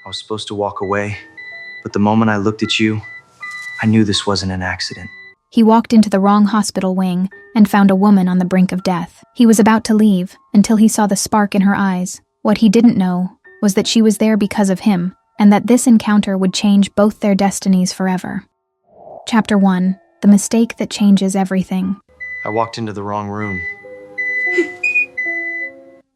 I was supposed to walk away, but the moment I looked at you, I knew this wasn't an accident. He walked into the wrong hospital wing and found a woman on the brink of death. He was about to leave until he saw the spark in her eyes. What he didn't know was that she was there because of him, and that this encounter would change both their destinies forever. Chapter 1. The Mistake That Changes Everything. I walked into the wrong room.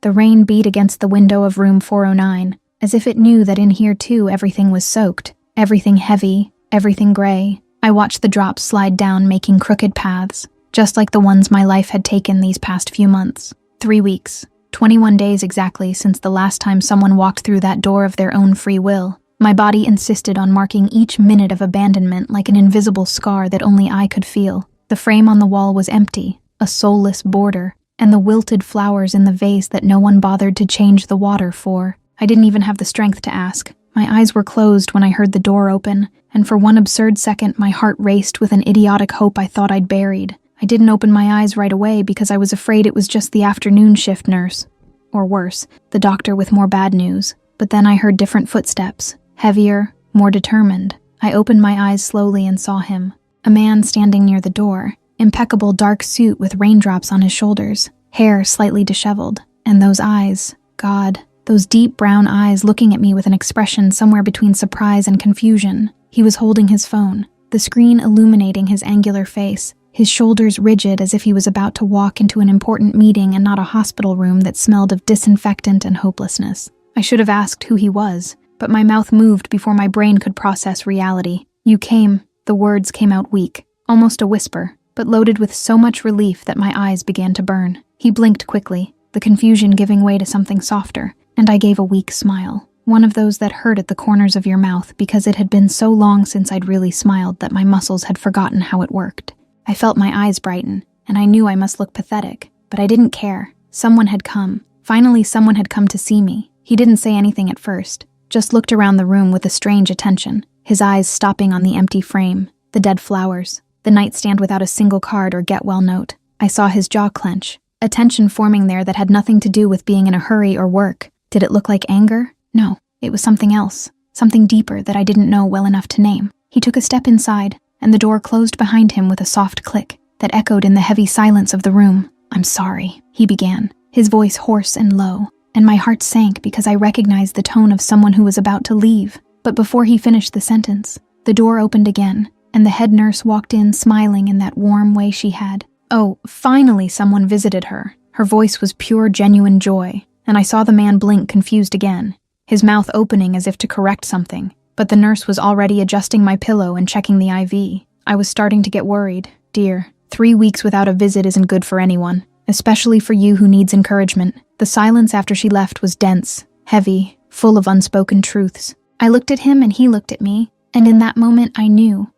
The rain beat against the window of room 409, as if it knew that in here too everything was soaked, everything heavy, everything gray. I watched the drops slide down, making crooked paths, just like the ones my life had taken these past few months. 3 weeks, 21 days exactly since the last time someone walked through that door of their own free will. My body insisted on marking each minute of abandonment like an invisible scar that only I could feel. The frame on the wall was empty, a soulless border, and the wilted flowers in the vase that no one bothered to change the water for. I didn't even have the strength to ask. My eyes were closed when I heard the door open, and for one absurd second my heart raced with an idiotic hope I thought I'd buried. I didn't open my eyes right away because I was afraid it was just the afternoon shift nurse. Or worse, the doctor with more bad news. But then I heard different footsteps, heavier, more determined. I opened my eyes slowly and saw him. A man standing near the door, impeccable dark suit with raindrops on his shoulders, hair slightly disheveled, and those eyes, God, those deep brown eyes looking at me with an expression somewhere between surprise and confusion. He was holding his phone, the screen illuminating his angular face, his shoulders rigid as if he was about to walk into an important meeting and not a hospital room that smelled of disinfectant and hopelessness. I should have asked who he was, but my mouth moved before my brain could process reality. You came. The words came out weak, almost a whisper, but loaded with so much relief that my eyes began to burn. He blinked quickly, the confusion giving way to something softer, and I gave a weak smile, one of those that hurt at the corners of your mouth because it had been so long since I'd really smiled that my muscles had forgotten how it worked. I felt my eyes brighten, and I knew I must look pathetic, but I didn't care. Someone had come. Finally, someone had come to see me. He didn't say anything at first, just looked around the room with a strange attention, his eyes stopping on the empty frame, the dead flowers, the nightstand without a single card or get-well note. I saw his jaw clench, a tension forming there that had nothing to do with being in a hurry or work. Did it look like anger? No, it was something else, something deeper that I didn't know well enough to name. He took a step inside, and the door closed behind him with a soft click that echoed in the heavy silence of the room. "I'm sorry," he began, his voice hoarse and low, and my heart sank because I recognized the tone of someone who was about to leave. But before he finished the sentence, the door opened again, and the head nurse walked in smiling in that warm way she had. Oh, finally someone visited her. Her voice was pure, genuine joy, and I saw the man blink confused again, his mouth opening as if to correct something. But the nurse was already adjusting my pillow and checking the IV. I was starting to get worried. Dear, 3 weeks without a visit isn't good for anyone, especially for you who needs encouragement. The silence after she left was dense, heavy, full of unspoken truths. I looked at him and he looked at me, and in that moment I knew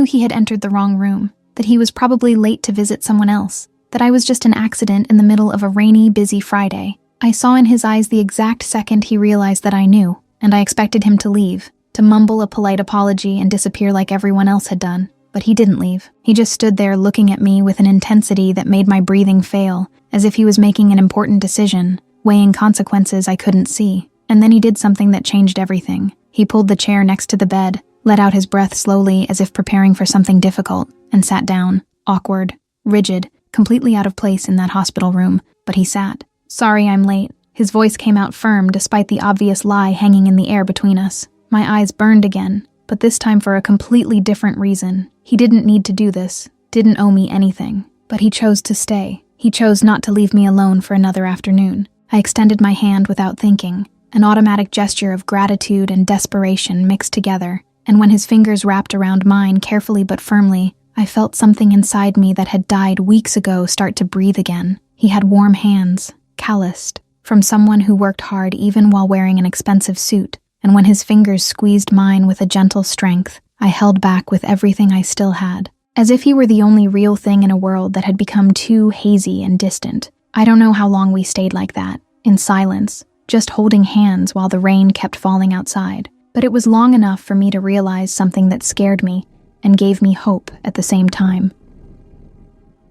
he had entered the wrong room, that he was probably late to visit someone else, that I was just an accident in the middle of a rainy, busy Friday. I saw in his eyes the exact second he realized that I knew, and I expected him to leave, to mumble a polite apology and disappear like everyone else had done. But he didn't leave. He just stood there looking at me with an intensity that made my breathing fail, as if he was making an important decision, weighing consequences I couldn't see. And then he did something that changed everything. He pulled the chair next to the bed, let out his breath slowly as if preparing for something difficult, and sat down, awkward, rigid, completely out of place in that hospital room, but he sat. "Sorry I'm late." His voice came out firm despite the obvious lie hanging in the air between us. My eyes burned again, but this time for a completely different reason. He didn't need to do this, didn't owe me anything, but he chose to stay. He chose not to leave me alone for another afternoon. I extended my hand without thinking, an automatic gesture of gratitude and desperation mixed together, and when his fingers wrapped around mine carefully but firmly, I felt something inside me that had died weeks ago start to breathe again. He had warm hands, calloused, from someone who worked hard even while wearing an expensive suit, and when his fingers squeezed mine with a gentle strength, I held back with everything I still had, as if he were the only real thing in a world that had become too hazy and distant. I don't know how long we stayed like that, in silence, just holding hands while the rain kept falling outside, but it was long enough for me to realize something that scared me and gave me hope at the same time.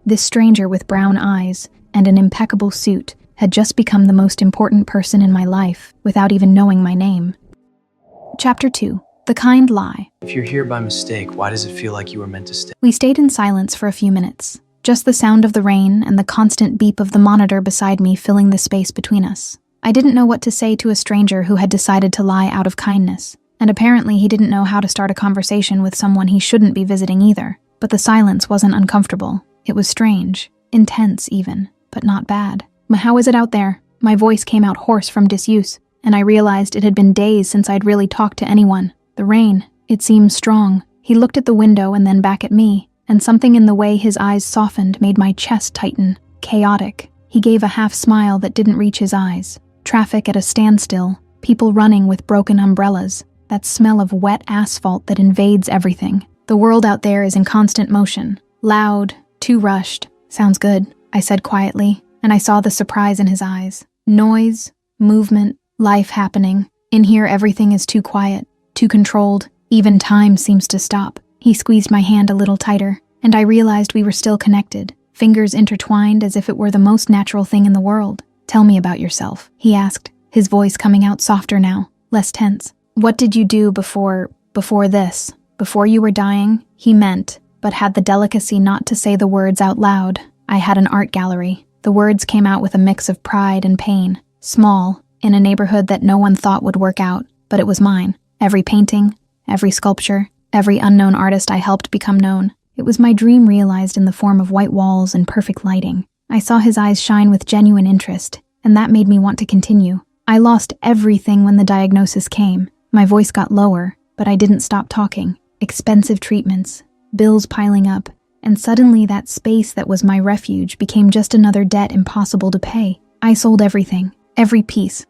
This stranger with brown eyes and an impeccable suit had just become the most important person in my life without even knowing my name. Chapter 2. The Kind Lie. If you're here by mistake, why does it feel like you were meant to stay? We stayed in silence for a few minutes, just the sound of the rain and the constant beep of the monitor beside me filling the space between us. I didn't know what to say to a stranger who had decided to lie out of kindness, and apparently he didn't know how to start a conversation with someone he shouldn't be visiting either. But the silence wasn't uncomfortable. It was strange, intense even, but not bad. How is it out there? My voice came out hoarse from disuse, and I realized it had been days since I'd really talked to anyone. The rain, it seemed strong. He looked at the window and then back at me, and something in the way his eyes softened made my chest tighten. Chaotic. He gave a half smile that didn't reach his eyes. Traffic at a standstill, people running with broken umbrellas, that smell of wet asphalt that invades everything. The world out there is in constant motion. Loud, too rushed. Sounds good, I said quietly, and I saw the surprise in his eyes. Noise, movement, life happening. In here everything is too quiet, too controlled. Even time seems to stop. He squeezed my hand a little tighter, and I realized we were still connected, fingers intertwined as if it were the most natural thing in the world. Tell me about yourself, he asked, his voice coming out softer now, less tense. What did you do before this? Before you were dying, he meant, but had the delicacy not to say the words out loud. I had an art gallery. The words came out with a mix of pride and pain. Small, in a neighborhood that no one thought would work out, but it was mine. Every painting, every sculpture, every unknown artist I helped become known. It was my dream realized in the form of white walls and perfect lighting. I saw his eyes shine with genuine interest, and that made me want to continue. I lost everything when the diagnosis came. My voice got lower, but I didn't stop talking. Expensive treatments, bills piling up, and suddenly that space that was my refuge became just another debt impossible to pay. I sold everything, every piece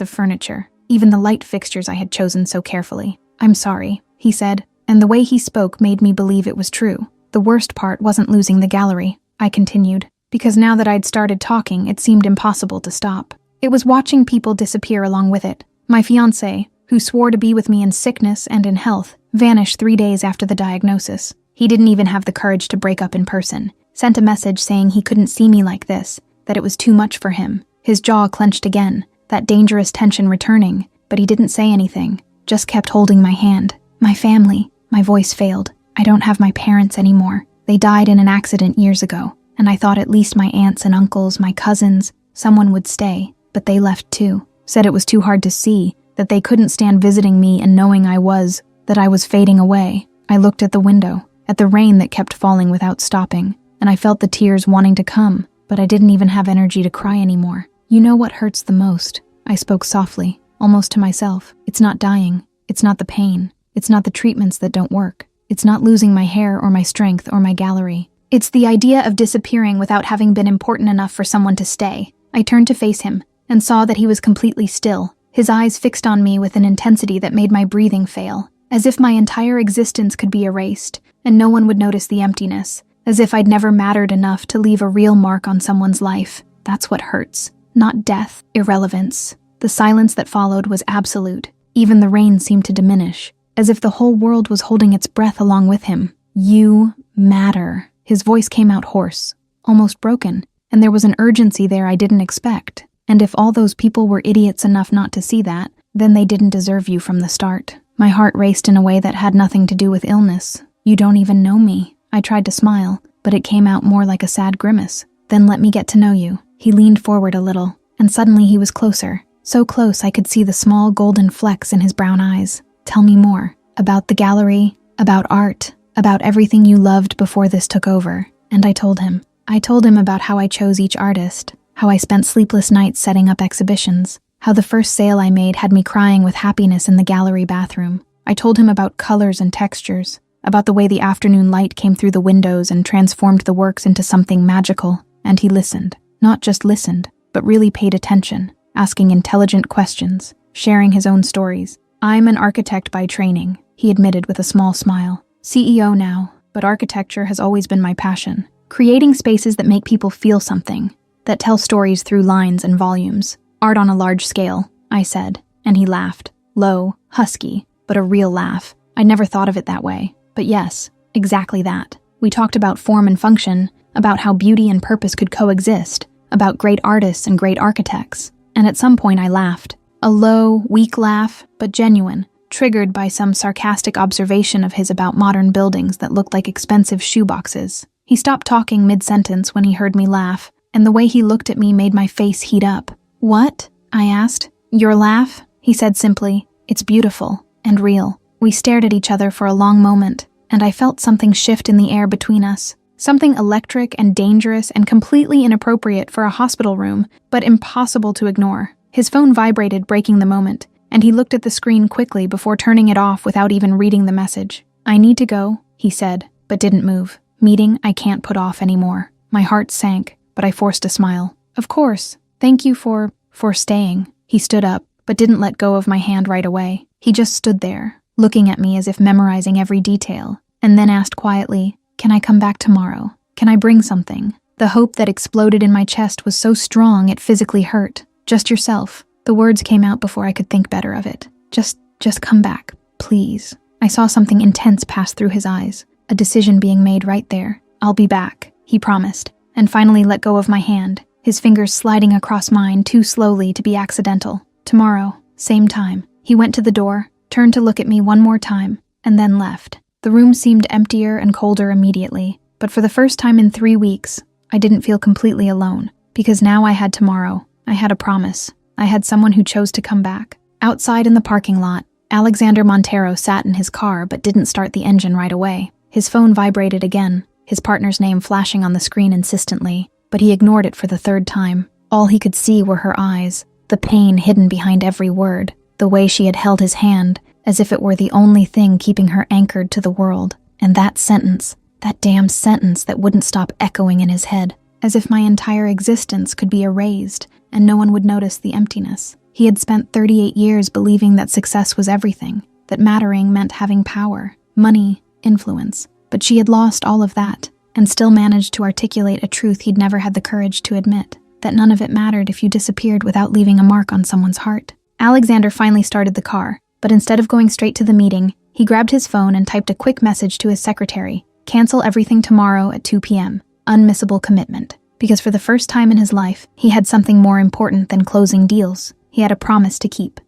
of furniture, even the light fixtures I had chosen so carefully. I'm sorry, he said, and the way he spoke made me believe it was true. The worst part wasn't losing the gallery, I continued, because now that I'd started talking, it seemed impossible to stop. It was watching people disappear along with it. My fiancé, who swore to be with me in sickness and in health, vanished 3 days after the diagnosis. He didn't even have the courage to break up in person. Sent a message saying he couldn't see me like this, that it was too much for him. His jaw clenched again, that dangerous tension returning, but he didn't say anything, just kept holding my hand. My family, my voice failed. I don't have my parents anymore. They died in an accident years ago, and I thought at least my aunts and uncles, my cousins, someone would stay, but they left too. Said it was too hard to see, that they couldn't stand visiting me and knowing that I was fading away. I looked at the window, at the rain that kept falling without stopping, and I felt the tears wanting to come, but I didn't even have energy to cry anymore. You know what hurts the most? I spoke softly, almost to myself. It's not dying. It's not the pain. It's not the treatments that don't work. It's not losing my hair or my strength or my gallery. It's the idea of disappearing without having been important enough for someone to stay. I turned to face him and saw that he was completely still, his eyes fixed on me with an intensity that made my breathing fail, as if my entire existence could be erased and no one would notice the emptiness, as if I'd never mattered enough to leave a real mark on someone's life. That's what hurts. Not death, irrelevance. The silence that followed was absolute. Even the rain seemed to diminish, as if the whole world was holding its breath along with him. You matter. His voice came out hoarse, almost broken, and there was an urgency there I didn't expect. And if all those people were idiots enough not to see that, then they didn't deserve you from the start. My heart raced in a way that had nothing to do with illness. You don't even know me. I tried to smile, but it came out more like a sad grimace. Then let me get to know you. He leaned forward a little, and suddenly he was closer. So close I could see the small golden flecks in his brown eyes. Tell me more. About the gallery, about art, about everything you loved before this took over. And I told him. I told him about how I chose each artist, how I spent sleepless nights setting up exhibitions, how the first sale I made had me crying with happiness in the gallery bathroom. I told him about colors and textures, about the way the afternoon light came through the windows and transformed the works into something magical. And he listened. Not just listened, but really paid attention, asking intelligent questions, sharing his own stories. I'm an architect by training, he admitted with a small smile. CEO now, but architecture has always been my passion. Creating spaces that make people feel something, that tell stories through lines and volumes. Art on a large scale, I said, and he laughed. Low, husky, but a real laugh. I'd never thought of it that way. But yes, exactly that. We talked about form and function, about how beauty and purpose could coexist, about great artists and great architects. And at some point I laughed. A low, weak laugh, but genuine, triggered by some sarcastic observation of his about modern buildings that looked like expensive shoeboxes. He stopped talking mid-sentence when he heard me laugh, and the way he looked at me made my face heat up. "What?" I asked. "Your laugh?" he said simply. "It's beautiful and real." We stared at each other for a long moment, and I felt something shift in the air between us. Something electric and dangerous and completely inappropriate for a hospital room, but impossible to ignore. His phone vibrated, breaking the moment, and he looked at the screen quickly before turning it off without even reading the message. "I need to go," he said, but didn't move. "Meeting I can't put off anymore." My heart sank, but I forced a smile. "Of course. Thank you for staying." He stood up, but didn't let go of my hand right away. He just stood there, looking at me as if memorizing every detail, and then asked quietly, "Can I come back tomorrow? Can I bring something?" The hope that exploded in my chest was so strong it physically hurt. "Just yourself." The words came out before I could think better of it. Just come back, please." I saw something intense pass through his eyes, a decision being made right there. "I'll be back," he promised, and finally let go of my hand, his fingers sliding across mine too slowly to be accidental. "Tomorrow, same time." He went to the door, turned to look at me one more time, and then left. The room seemed emptier and colder immediately, but for the first time in 3 weeks, I didn't feel completely alone, because now I had tomorrow. I had a promise. I had someone who chose to come back. Outside in the parking lot, Alexander Montero sat in his car but didn't start the engine right away. His phone vibrated again, his partner's name flashing on the screen insistently, but he ignored it for the third time. All he could see were her eyes, the pain hidden behind every word, the way she had held his hand, as if it were the only thing keeping her anchored to the world. And that sentence, that damn sentence that wouldn't stop echoing in his head, as if my entire existence could be erased and no one would notice the emptiness. He had spent 38 years believing that success was everything, that mattering meant having power, money, influence. But she had lost all of that, and still managed to articulate a truth he'd never had the courage to admit, that none of it mattered if you disappeared without leaving a mark on someone's heart. Alexander finally started the car, but instead of going straight to the meeting, he grabbed his phone and typed a quick message to his secretary: "Cancel everything tomorrow at 2 p.m. Unmissable commitment." Because for the first time in his life, he had something more important than closing deals. He had a promise to keep.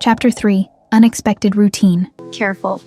Chapter 3. Unexpected Routine. Careful.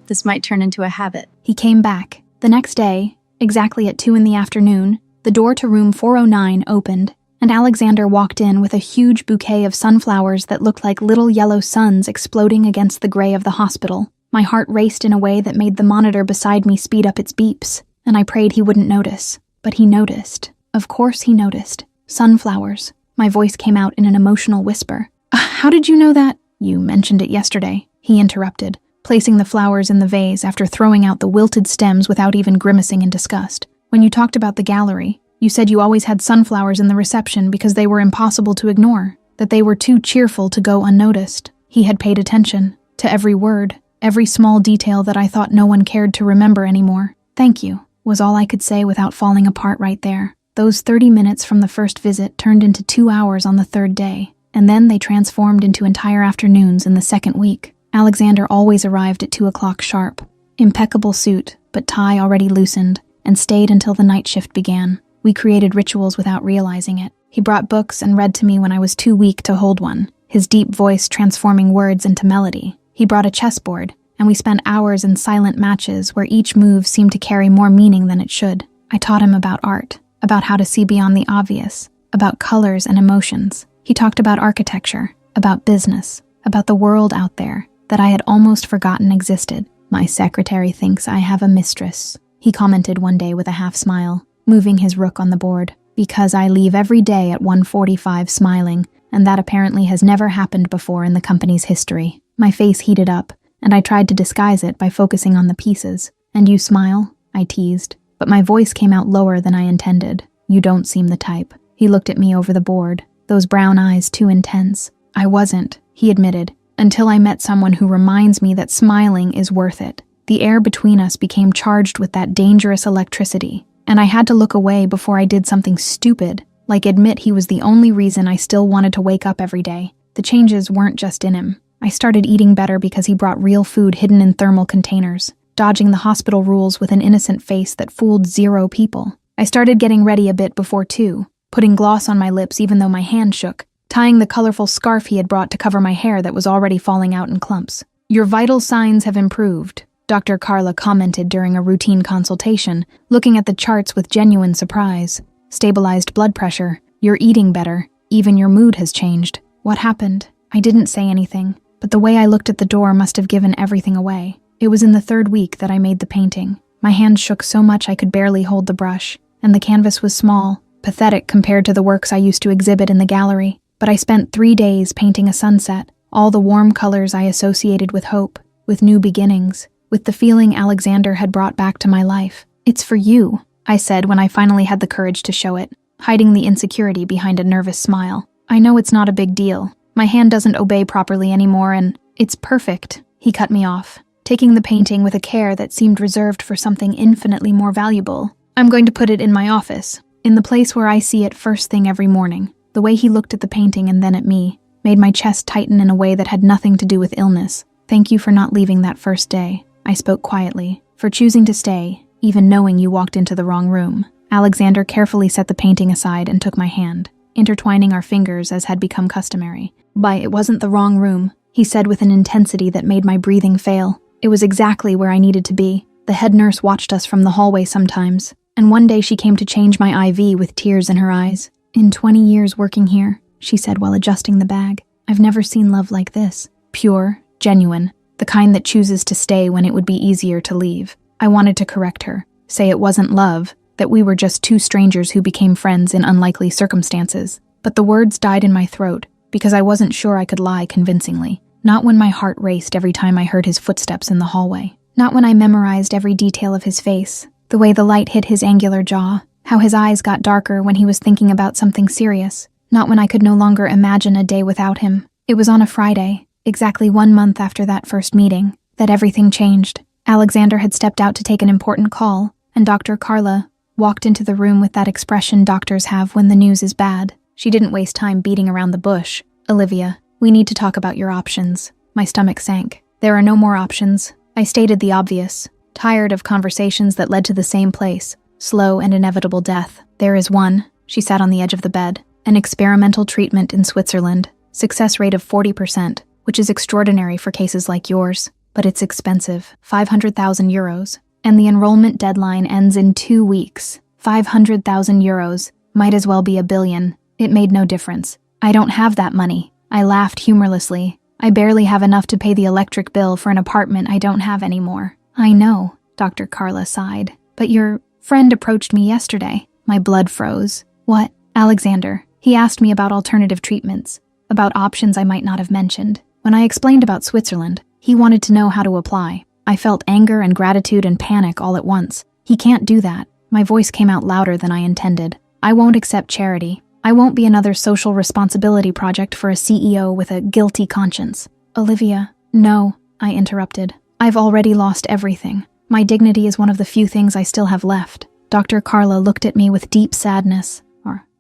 This might turn into a habit. He came back. The next day, exactly at 2 in the afternoon, the door to room 409 opened, and Alexander walked in with a huge bouquet of sunflowers that looked like little yellow suns exploding against the gray of the hospital. My heart raced in a way that made the monitor beside me speed up its beeps, and I prayed he wouldn't notice. But he noticed. Of course he noticed. Sunflowers. My voice came out in an emotional whisper. "How did you know that?" "You mentioned it yesterday," he interrupted, placing the flowers in the vase after throwing out the wilted stems without even grimacing in disgust. "When you talked about the gallery, you said you always had sunflowers in the reception because they were impossible to ignore, that they were too cheerful to go unnoticed." He had paid attention to every word, every small detail that I thought no one cared to remember anymore. "Thank you," was all I could say without falling apart right there. Those 30 minutes from the first visit turned into 2 hours on the third day, and then they transformed into entire afternoons in the second week. Alexander always arrived at 2 o'clock sharp. Impeccable suit, but tie already loosened, and stayed until the night shift began. We created rituals without realizing it. He brought books and read to me when I was too weak to hold one, his deep voice transforming words into melody. He brought a chessboard, and we spent hours in silent matches where each move seemed to carry more meaning than it should. I taught him about art, about how to see beyond the obvious, about colors and emotions. He talked about architecture, about business, about the world out there that I had almost forgotten existed. "My secretary thinks I have a mistress," he commented one day with a half smile, moving his rook on the board. "Because I leave every day at 1:45 smiling, and that apparently has never happened before in the company's history." My face heated up, and I tried to disguise it by focusing on the pieces. "And you smile?" I teased, but my voice came out lower than I intended. "You don't seem the type." He looked at me over the board, those brown eyes too intense. "I wasn't," he admitted, "until I met someone who reminds me that smiling is worth it." The air between us became charged with that dangerous electricity, and I had to look away before I did something stupid, like admit he was the only reason I still wanted to wake up every day. The changes weren't just in him. I started eating better because he brought real food hidden in thermal containers, dodging the hospital rules with an innocent face that fooled 0 people. I started getting ready a bit before 2, putting gloss on my lips even though my hand shook, tying the colorful scarf he had brought to cover my hair that was already falling out in clumps. "Your vital signs have improved," Dr. Carla commented during a routine consultation, looking at the charts with genuine surprise. "Stabilized blood pressure. You're eating better. Even your mood has changed." What happened? I didn't say anything, but the way I looked at the door must have given everything away. It was in the 3rd week that I made the painting. My hand shook so much I could barely hold the brush, and the canvas was small, pathetic compared to the works I used to exhibit in the gallery. But I spent 3 days painting a sunset, all the warm colors I associated with hope, with new beginnings, with the feeling Alexander had brought back to my life. "It's for you," I said when I finally had the courage to show it, hiding the insecurity behind a nervous smile. "I know it's not a big deal. My hand doesn't obey properly anymore, and it's perfect." He cut me off, taking the painting with a care that seemed reserved for something infinitely more valuable. "I'm going to put it in my office, in the place where I see it first thing every morning." The way he looked at the painting and then at me made my chest tighten in a way that had nothing to do with illness. "Thank you for not leaving that first day," I spoke quietly, "for choosing to stay, even knowing you walked into the wrong room." Alexander carefully set the painting aside and took my hand, intertwining our fingers as had become customary. It wasn't the wrong room," he said with an intensity that made my breathing fail. "It was exactly where I needed to be. The head nurse watched us from the hallway sometimes, and one day she came to change my IV with tears in her eyes. In 20 years working here," she said while adjusting the bag, "I've never seen love like this. Pure, genuine, the kind that chooses to stay when it would be easier to leave." I wanted to correct her, say it wasn't love, that we were just 2 strangers who became friends in unlikely circumstances. But the words died in my throat, because I wasn't sure I could lie convincingly. Not when my heart raced every time I heard his footsteps in the hallway. Not when I memorized every detail of his face, the way the light hit his angular jaw, how his eyes got darker when he was thinking about something serious. Not when I could no longer imagine a day without him. It was on a Friday, exactly 1 month after that first meeting, that everything changed. Alexander had stepped out to take an important call, and Dr. Carla walked into the room with that expression doctors have when the news is bad. She didn't waste time beating around the bush. "Olivia, we need to talk about your options." My stomach sank. "There are no more options." I stated the obvious, tired of conversations that led to the same place. Slow and inevitable death. "There is one." She sat on the edge of the bed. "An experimental treatment in Switzerland. Success rate of 40%, which is extraordinary for cases like yours. But it's expensive. 500,000 euros. And the enrollment deadline ends in 2 weeks. 500,000 euros. Might as well be $1 billion. It made no difference. I don't have that money." I laughed humorlessly. "I barely have enough to pay the electric bill for an apartment I don't have anymore." "I know," Dr. Carla sighed. "But your friend approached me yesterday." My blood froze. "What?" "Alexander. He asked me about alternative treatments, about options I might not have mentioned. When I explained about Switzerland, he wanted to know how to apply. I felt anger and gratitude and panic all at once. He can't do that." My voice came out louder than I intended. "I won't accept charity. I won't be another social responsibility project for a CEO with a guilty conscience." "Olivia." "No," I interrupted. "I've already lost everything. My dignity is one of the few things I still have left." Dr. Carla looked at me with deep sadness.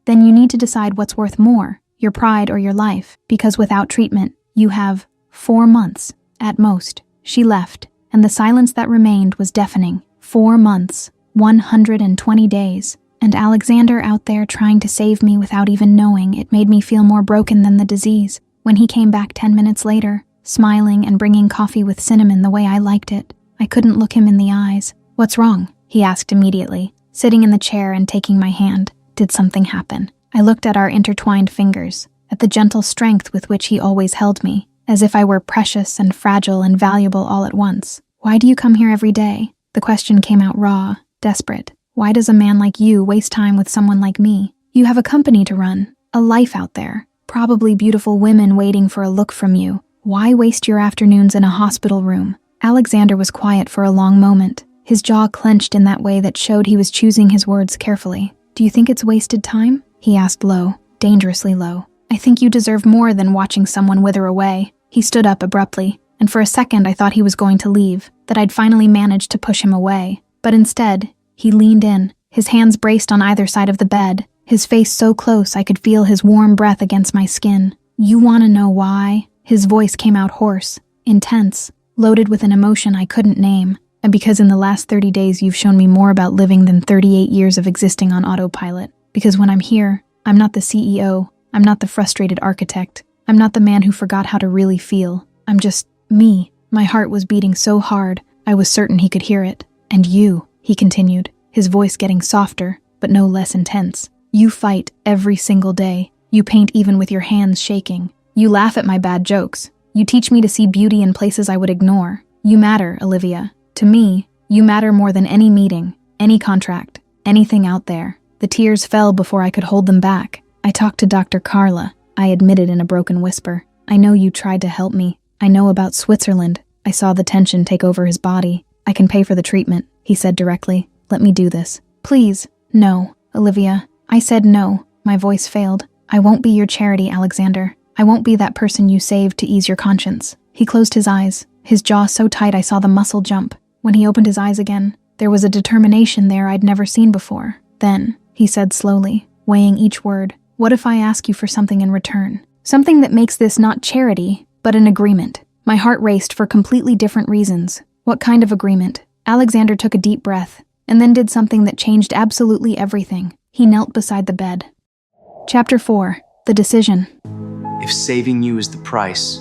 "Then you need to decide what's worth more, your pride or your life, because without treatment, you have 4 months, at most." She left, and the silence that remained was deafening. 4 months, 120 days, and Alexander out there trying to save me without even knowing. It made me feel more broken than the disease. When he came back 10 minutes later, smiling and bringing coffee with cinnamon the way I liked it, I couldn't look him in the eyes. "What's wrong?" he asked immediately, sitting in the chair and taking my hand. Did something happen? I looked at our intertwined fingers, at the gentle strength with which he always held me, as if I were precious and fragile and valuable all at once. "Why do you come here every day?" The question came out raw, desperate. "Why does a man like you waste time with someone like me? You have a company to run, a life out there, probably beautiful women waiting for a look from you. Why waste your afternoons in a hospital room?" Alexander was quiet for a long moment, his jaw clenched in that way that showed he was choosing his words carefully. "Do you think it's wasted time?" he asked low, dangerously low. "I think you deserve more than watching someone wither away." He stood up abruptly, and for a second I thought he was going to leave, that I'd finally managed to push him away. But instead, he leaned in, his hands braced on either side of the bed, his face so close I could feel his warm breath against my skin. "You want to know why?" His voice came out hoarse, intense, loaded with an emotion I couldn't name. "And because in the last 30 days you've shown me more about living than 38 years of existing on autopilot. Because when I'm here, I'm not the CEO, I'm not the frustrated architect. I'm not the man who forgot how to really feel. I'm just me. My heart was beating so hard, I was certain he could hear it. And you, he continued, his voice getting softer, but no less intense. You fight every single day. You paint even with your hands shaking. You laugh at my bad jokes. You teach me to see beauty in places I would ignore. You matter, Olivia. To me, you matter more than any meeting, any contract, anything out there. The tears fell before I could hold them back. I talked to Dr. Carla. I admitted in a broken whisper. I know you tried to help me. I know about Switzerland. I saw the tension take over his body. I can pay for the treatment, he said directly. Let me do this. Please. No, Olivia. I said no. My voice failed. I won't be your charity, Alexander. I won't be that person you saved to ease your conscience. He closed his eyes, his jaw so tight I saw the muscle jump. When he opened his eyes again, there was a determination there I'd never seen before. Then, he said slowly, weighing each word, what if I ask you for something in return? Something that makes this not charity, but an agreement. My heart raced for completely different reasons. What kind of agreement? Alexander took a deep breath, and then did something that changed absolutely everything. He knelt beside the bed. Chapter 4. The Decision. If saving you is the price,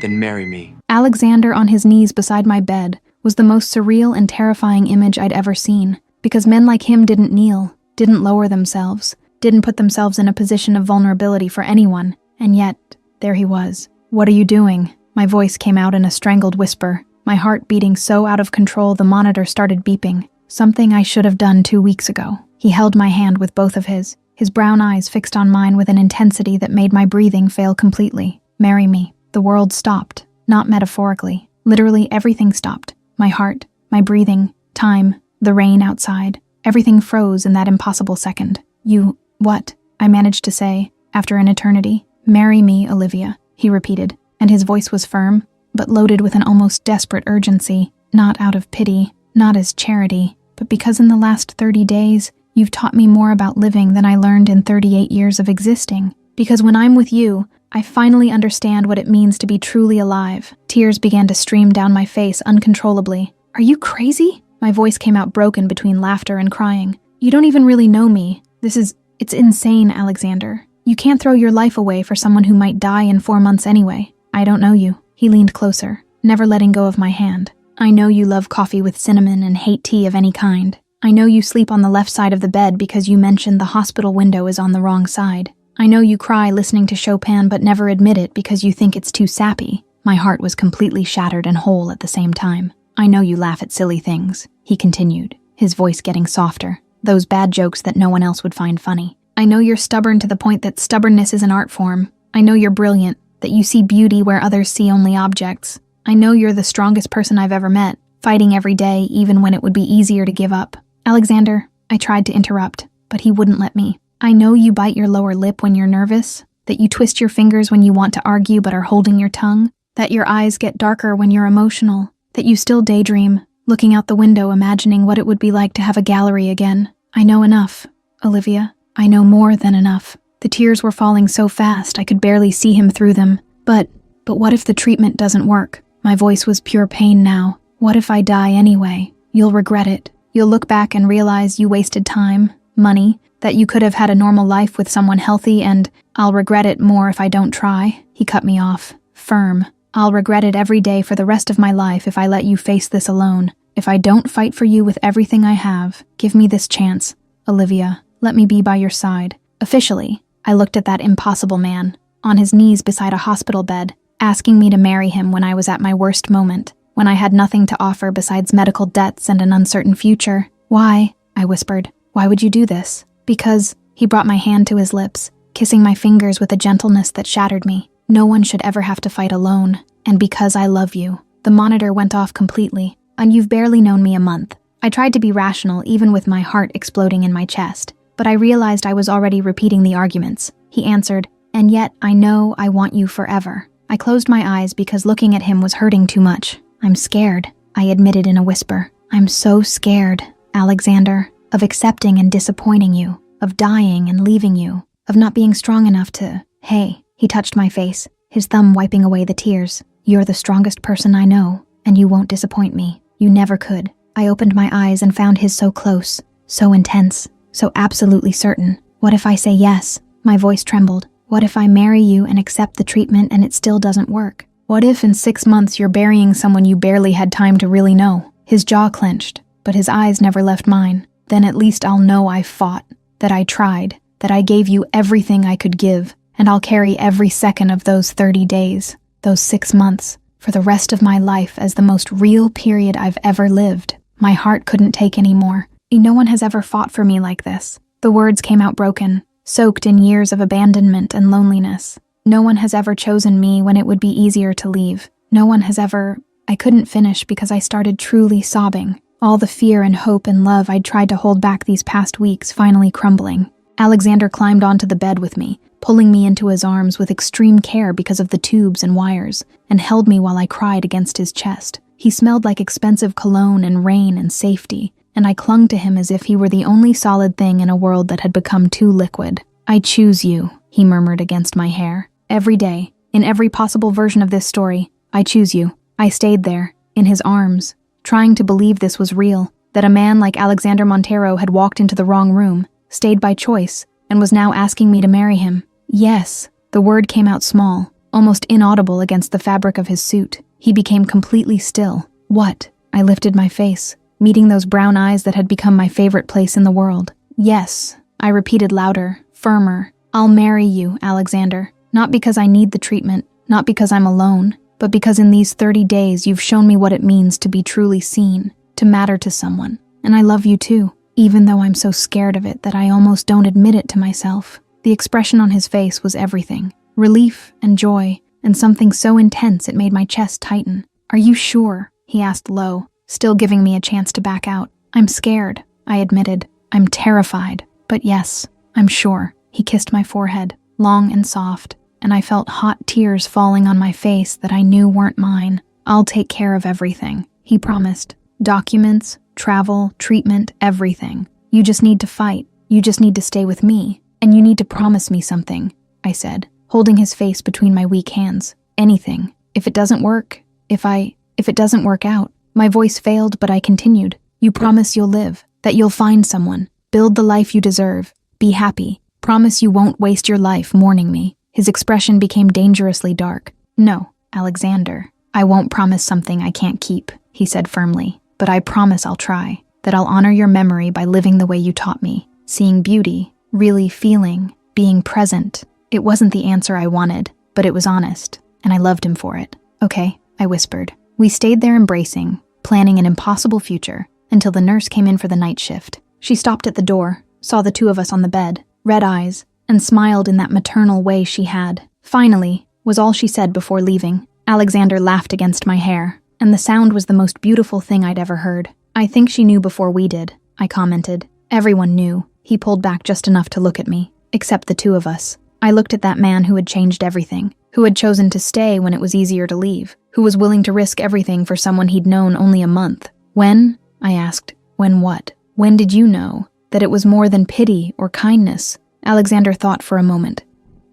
then marry me. Alexander on his knees beside my bed was the most surreal and terrifying image I'd ever seen, because men like him didn't kneel, didn't lower themselves, didn't put themselves in a position of vulnerability for anyone, and yet, there he was. What are you doing? My voice came out in a strangled whisper, my heart beating so out of control the monitor started beeping. Something I should have done 2 weeks ago. He held my hand with both of his brown eyes fixed on mine with an intensity that made my breathing fail completely. Marry me. The world stopped. Not metaphorically. Literally everything stopped. My heart, my breathing, time, the rain outside. Everything froze in that impossible second. You, what? I managed to say, after an eternity. Marry me, Olivia, he repeated, and his voice was firm, but loaded with an almost desperate urgency, not out of pity, not as charity, but because in the last 30 days, you've taught me more about living than I learned in 38 years of existing. Because when I'm with you, I finally understand what it means to be truly alive. Tears began to stream down my face uncontrollably. Are you crazy? My voice came out broken between laughter and crying. You don't even really know me. It's insane, Alexander. You can't throw your life away for someone who might die in 4 months anyway. I don't know you. He leaned closer, never letting go of my hand. I know you love coffee with cinnamon and hate tea of any kind. I know you sleep on the left side of the bed because you mentioned the hospital window is on the wrong side. I know you cry listening to Chopin but never admit it because you think it's too sappy. My heart was completely shattered and whole at the same time. I know you laugh at silly things, he continued, his voice getting softer. Those bad jokes that no one else would find funny. I know you're stubborn to the point that stubbornness is an art form. I know you're brilliant, that you see beauty where others see only objects. I know you're the strongest person I've ever met, fighting every day even when it would be easier to give up. Alexander, I tried to interrupt, but he wouldn't let me. I know you bite your lower lip when you're nervous, that you twist your fingers when you want to argue but are holding your tongue, that your eyes get darker when you're emotional, that you still daydream, looking out the window imagining what it would be like to have a gallery again. I know enough, Olivia. I know more than enough. The tears were falling so fast I could barely see him through them. But what if the treatment doesn't work? My voice was pure pain now. What if I die anyway? You'll regret it. You'll look back and realize you wasted time, money, that you could have had a normal life with someone healthy, and I'll regret it more if I don't try. He cut me off, firm. I'll regret it every day for the rest of my life if I let you face this alone. If I don't fight for you with everything I have, give me this chance. Olivia, let me be by your side. Officially, I looked at that impossible man, on his knees beside a hospital bed, asking me to marry him when I was at my worst moment, when I had nothing to offer besides medical debts and an uncertain future. Why? I whispered. Why would you do this? Because, he brought my hand to his lips, kissing my fingers with a gentleness that shattered me. No one should ever have to fight alone, and because I love you. The monitor went off completely, and you've barely known me a month. I tried to be rational even with my heart exploding in my chest, but I realized I was already repeating the arguments. He answered, and yet I know I want you forever. I closed my eyes because looking at him was hurting too much. I'm scared, I admitted in a whisper. I'm so scared, Alexander, of accepting and disappointing you, of dying and leaving you, of not being strong enough to... Hey, he touched my face, his thumb wiping away the tears. You're the strongest person I know, and you won't disappoint me. You never could. I opened my eyes and found his so close, so intense, so absolutely certain. What if I say yes? My voice trembled. What if I marry you and accept the treatment and it still doesn't work? What if in 6 months you're burying someone you barely had time to really know? His jaw clenched, but his eyes never left mine. Then at least I'll know I fought, that I tried, that I gave you everything I could give, and I'll carry every second of those 30 days, those 6 months, for the rest of my life as the most real period I've ever lived. My heart couldn't take any more. No one has ever fought for me like this. The words came out broken, soaked in years of abandonment and loneliness. No one has ever chosen me when it would be easier to leave. No one has ever... I couldn't finish because I started truly sobbing. All the fear and hope and love I'd tried to hold back these past weeks finally crumbling. Alexander climbed onto the bed with me, pulling me into his arms with extreme care because of the tubes and wires, and held me while I cried against his chest. He smelled like expensive cologne and rain and safety, and I clung to him as if he were the only solid thing in a world that had become too liquid. "I choose you," he murmured against my hair. "Every day, in every possible version of this story, I choose you." I stayed there, in his arms, trying to believe this was real, that a man like Alexander Montero had walked into the wrong room, stayed by choice, and was now asking me to marry him. Yes, the word came out small, almost inaudible against the fabric of his suit. He became completely still. What? I lifted my face, meeting those brown eyes that had become my favorite place in the world. "Yes," I repeated louder, firmer. "I'll marry you, Alexander. Not because I need the treatment, not because I'm alone, but because in these 30 days you've shown me what it means to be truly seen, to matter to someone. And I love you too, even though I'm so scared of it that I almost don't admit it to myself." The expression on his face was everything. Relief and joy, and something so intense it made my chest tighten. "Are you sure?" he asked low, still giving me a chance to back out. "I'm scared," I admitted. "I'm terrified. But yes, I'm sure." He kissed my forehead, long and soft, and I felt hot tears falling on my face that I knew weren't mine. "I'll take care of everything," he promised. "Documents, travel, treatment, everything. You just need to fight. You just need to stay with me. And you need to promise me something," I said, holding his face between my weak hands. "Anything. If it doesn't work, if it doesn't work out." My voice failed, but I continued. "You promise you'll live, that you'll find someone, build the life you deserve, be happy. Promise you won't waste your life mourning me." His expression became dangerously dark. "No, Alexander, I won't promise something I can't keep," he said firmly. "But I promise I'll try, that I'll honor your memory by living the way you taught me, seeing beauty, really feeling, being present." It wasn't the answer I wanted, but it was honest, and I loved him for it. "Okay," I whispered. We stayed there embracing, planning an impossible future, until the nurse came in for the night shift. She stopped at the door, saw the two of us on the bed, red eyes, and smiled in that maternal way she had. "Finally," was all she said before leaving. Alexander laughed against my hair, and the sound was the most beautiful thing I'd ever heard. "I think she knew before we did," I commented. "Everyone knew." He pulled back just enough to look at me, except the two of us. I looked at that man who had changed everything, who had chosen to stay when it was easier to leave, who was willing to risk everything for someone he'd known only a month. "When?" I asked. "When what? When did you know that it was more than pity or kindness?" Alexander thought for a moment,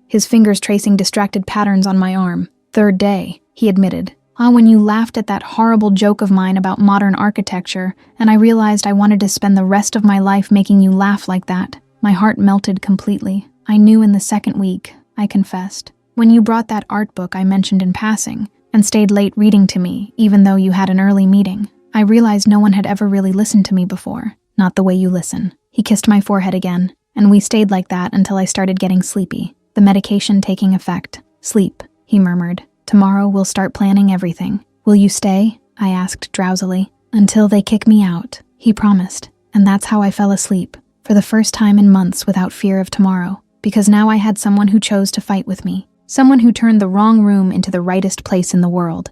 his fingers tracing distracted patterns on my arm. "Third day," he admitted. When you laughed at that horrible joke of mine about modern architecture, and I realized I wanted to spend the rest of my life making you laugh like that." My heart melted completely. "I knew in the second week," I confessed. "When you brought that art book I mentioned in passing, and stayed late reading to me, even though you had an early meeting, I realized no one had ever really listened to me before. Not the way you listen." He kissed my forehead again, and we stayed like that until I started getting sleepy, the medication taking effect. "Sleep," he murmured. "Tomorrow we'll start planning everything." "Will you stay?" I asked drowsily. "Until they kick me out," he promised, and that's how I fell asleep, for the first time in months without fear of tomorrow, because now I had someone who chose to fight with me, someone who turned the wrong room into the rightest place in the world.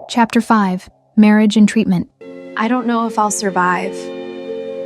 Chapter 5. Marriage and Treatment. I don't know if I'll survive,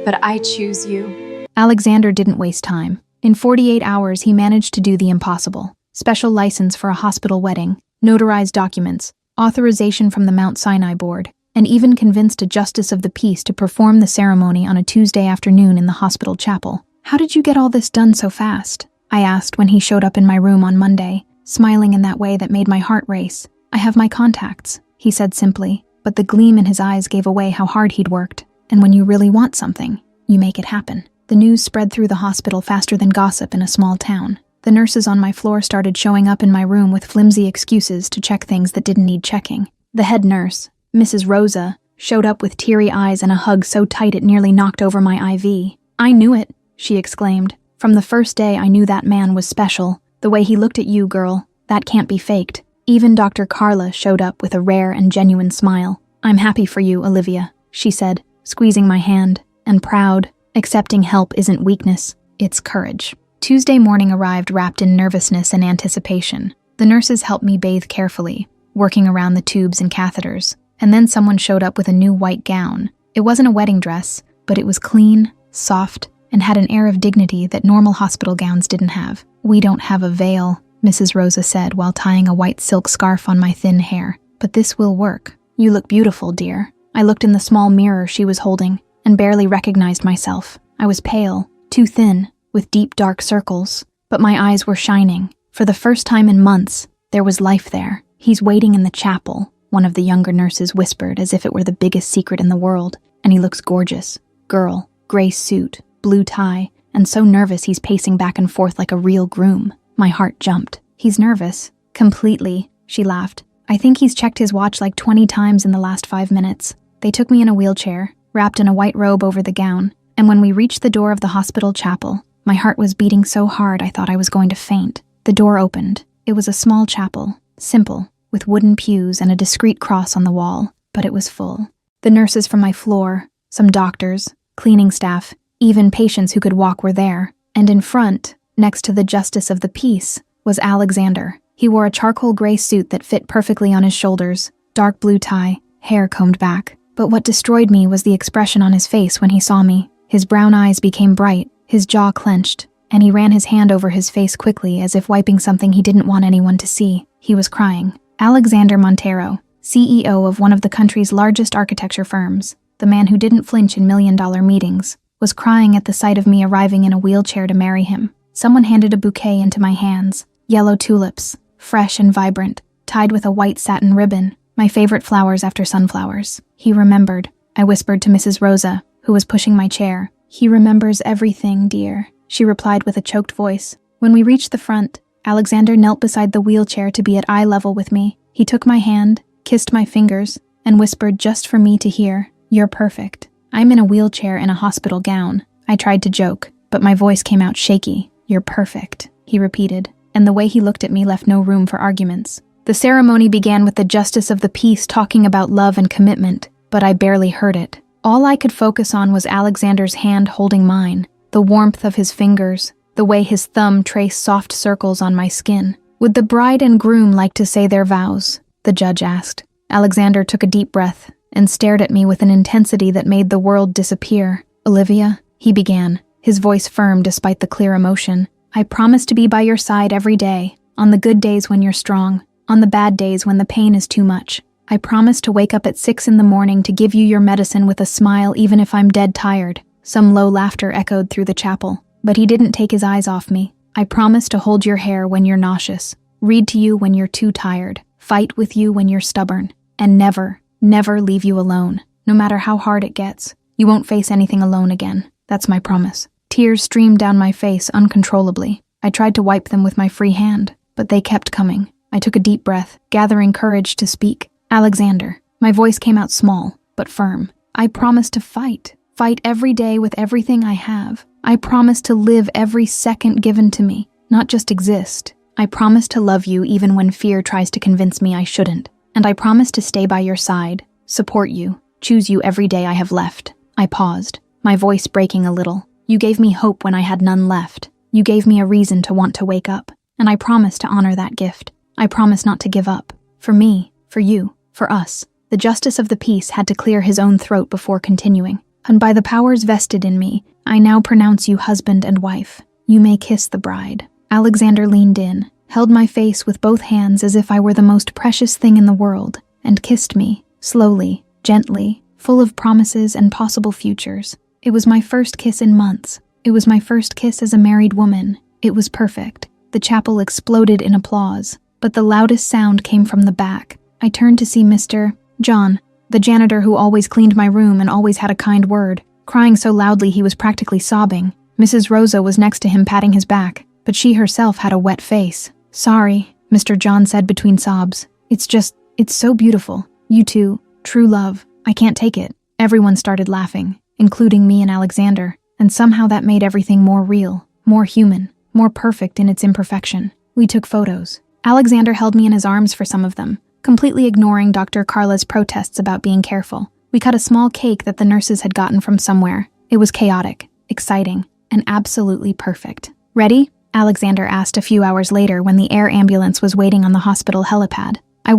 but I choose you. Alexander didn't waste time. In 48 hours, he managed to do the impossible. Special license for a hospital wedding, notarized documents, authorization from the Mount Sinai board, and even convinced a justice of the peace to perform the ceremony on a Tuesday afternoon in the hospital chapel. "How did you get all this done so fast?" I asked when he showed up in my room on Monday, smiling in that way that made my heart race. "I have my contacts," he said simply, but the gleam in his eyes gave away how hard he'd worked. "And when you really want something, you make it happen." The news spread through the hospital faster than gossip in a small town. The nurses on my floor started showing up in my room with flimsy excuses to check things that didn't need checking. The head nurse, Mrs. Rosa, showed up with teary eyes and a hug so tight it nearly knocked over my IV. "I knew it," she exclaimed. "From the first day I knew that man was special. The way he looked at you, girl, that can't be faked." Even Dr. Carla showed up with a rare and genuine smile. "I'm happy for you, Olivia," she said, squeezing my hand, and proud. Accepting help isn't weakness, it's courage. Tuesday morning arrived wrapped in nervousness and anticipation. The nurses helped me bathe carefully, working around the tubes and catheters, and then someone showed up with a new white gown. It wasn't a wedding dress, but it was clean, soft, and had an air of dignity that normal hospital gowns didn't have. "We don't have a veil," Mrs. Rosa said while tying a white silk scarf on my thin hair. "But this will work. You look beautiful, dear." I looked in the small mirror she was holding and barely recognized myself. I was pale, too thin, with deep dark circles, but my eyes were shining. For the first time in months, there was life there. "He's waiting in the chapel," one of the younger nurses whispered as if it were the biggest secret in the world, "and he looks gorgeous. Girl, gray suit, blue tie, and so nervous he's pacing back and forth like a real groom." My heart jumped. "He's nervous." "Completely," she laughed. "I think he's checked his watch like 20 times in the last 5 minutes." They took me in a wheelchair, wrapped in a white robe over the gown, and when we reached the door of the hospital chapel, my heart was beating so hard I thought I was going to faint. The door opened. It was a small chapel, simple, with wooden pews and a discreet cross on the wall, but it was full. The nurses from my floor, some doctors, cleaning staff, even patients who could walk were there, and in front, next to the justice of the peace, was Alexander. He wore a charcoal gray suit that fit perfectly on his shoulders, dark blue tie, hair combed back. But what destroyed me was the expression on his face when he saw me. His brown eyes became bright, his jaw clenched, and he ran his hand over his face quickly as if wiping something he didn't want anyone to see. He was crying. Alexander Montero, CEO of one of the country's largest architecture firms, the man who didn't flinch in million-dollar meetings, was crying at the sight of me arriving in a wheelchair to marry him. Someone handed a bouquet into my hands, yellow tulips, fresh and vibrant, tied with a white satin ribbon, my favorite flowers after sunflowers. "He remembered," I whispered to Mrs. Rosa, who was pushing my chair. "He remembers everything, dear," she replied with a choked voice. When we reached the front, Alexander knelt beside the wheelchair to be at eye level with me. He took my hand, kissed my fingers, and whispered just for me to hear, "You're perfect." "I'm in a wheelchair in a hospital gown." I tried to joke, but my voice came out shaky. "You're perfect," he repeated, and the way he looked at me left no room for arguments. The ceremony began with the justice of the peace talking about love and commitment, but I barely heard it. All I could focus on was Alexander's hand holding mine, the warmth of his fingers, the way his thumb traced soft circles on my skin. "Would the bride and groom like to say their vows?" the judge asked. Alexander took a deep breath and stared at me with an intensity that made the world disappear. "Olivia," he began, his voice firm despite the clear emotion, "I promise to be by your side every day, on the good days when you're strong, on the bad days when the pain is too much. I promise to wake up at 6 in the morning to give you your medicine with a smile even if I'm dead tired." Some low laughter echoed through the chapel, but he didn't take his eyes off me. "I promise to hold your hair when you're nauseous, read to you when you're too tired, fight with you when you're stubborn, and never, never leave you alone. No matter how hard it gets, you won't face anything alone again. That's my promise." Tears streamed down my face uncontrollably. I tried to wipe them with my free hand, but they kept coming. I took a deep breath, gathering courage to speak. "Alexander," my voice came out small, but firm. "I promise to fight every day with everything I have. I promise to live every second given to me, not just exist. I promise to love you even when fear tries to convince me I shouldn't. And I promise to stay by your side, support you, choose you every day I have left." I paused, my voice breaking a little. "You gave me hope when I had none left. You gave me a reason to want to wake up, and I promise to honor that gift. I promise not to give up. For me, for you, for us." The justice of the peace had to clear his own throat before continuing. "And by the powers vested in me, I now pronounce you husband and wife. You may kiss the bride." Alexander leaned in, held my face with both hands as if I were the most precious thing in the world, and kissed me, slowly, gently, full of promises and possible futures. It was my first kiss in months. It was my first kiss as a married woman. It was perfect. The chapel exploded in applause, but the loudest sound came from the back. I turned to see Mr. John, the janitor who always cleaned my room and always had a kind word, crying so loudly he was practically sobbing. Mrs. Rosa was next to him patting his back. but she herself had a wet face. "Sorry," Mr. John said between sobs. It's so beautiful. You two, true love. I can't take it." Everyone started laughing, including me and Alexander, and somehow that made everything more real, more human, more perfect in its imperfection. We took photos. Alexander held me in his arms for some of them, completely ignoring Dr. Carla's protests about being careful. We cut a small cake that the nurses had gotten from somewhere. It was chaotic, exciting, and absolutely perfect. "Ready?" Alexander asked a few hours later when the air ambulance was waiting on the hospital helipad. I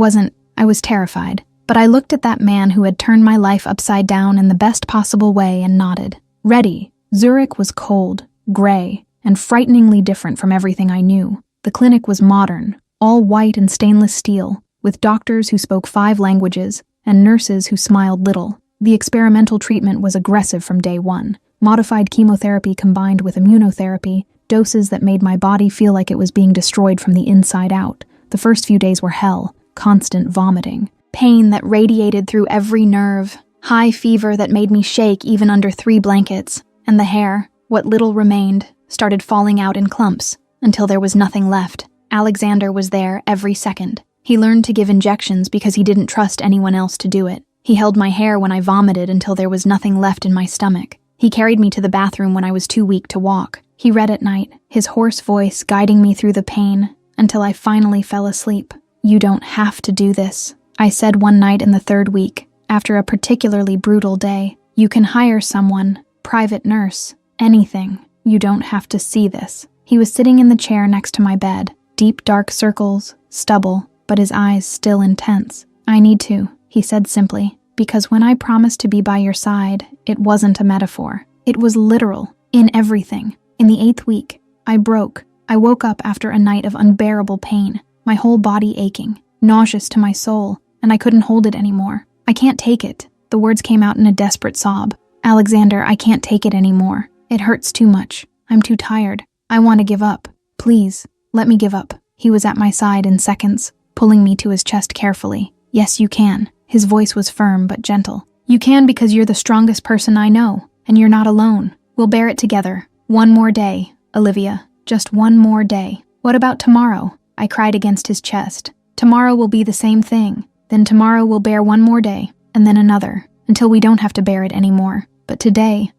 was terrified, but I looked at that man who had turned my life upside down in the best possible way and nodded. "Ready." Zurich was cold, gray, and frighteningly different from everything I knew. The clinic was modern, all white and stainless steel, with doctors who spoke 5 languages and nurses who smiled little. The experimental treatment was aggressive from day one. Modified chemotherapy combined with immunotherapy, doses that made my body feel like it was being destroyed from the inside out. The first few days were hell, constant vomiting, pain that radiated through every nerve, high fever that made me shake even under 3 blankets, and the hair, what little remained, started falling out in clumps until there was nothing left. Alexander was there every second. He learned to give injections because he didn't trust anyone else to do it. He held my hair when I vomited until there was nothing left in my stomach. He carried me to the bathroom when I was too weak to walk. He read at night, his hoarse voice guiding me through the pain until I finally fell asleep. "You don't have to do this," I said one night in the 3rd week, after a particularly brutal day. "You can hire someone, private nurse, anything. You don't have to see this." He was sitting in the chair next to my bed, deep dark circles, stubble, but his eyes still intense. "I need to," he said simply, "because when I promised to be by your side, it wasn't a metaphor. It was literal, in everything." In the 8th week, I broke. I woke up after a night of unbearable pain, my whole body aching, nauseous to my soul, and I couldn't hold it anymore. "I can't take it." The words came out in a desperate sob. "Alexander, I can't take it anymore. It hurts too much. I'm too tired. I want to give up. Please, let me give up." He was at my side in seconds, pulling me to his chest carefully. "Yes, you can." His voice was firm but gentle. "You can because you're the strongest person I know, and you're not alone. We'll bear it together. One more day, Olivia. Just one more day." "What about tomorrow?" I cried against his chest. "Tomorrow will be the same thing. Then tomorrow we'll bear one more day, and then another, until we don't have to bear it anymore. But today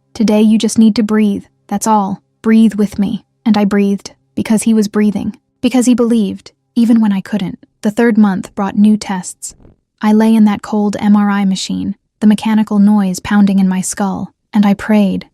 you just need to breathe. That's all. Breathe with me." And I breathed, because he was breathing. Because he believed, even when I couldn't. The 3rd month brought new tests. I lay in that cold MRI machine, the mechanical noise pounding in my skull, and I prayed.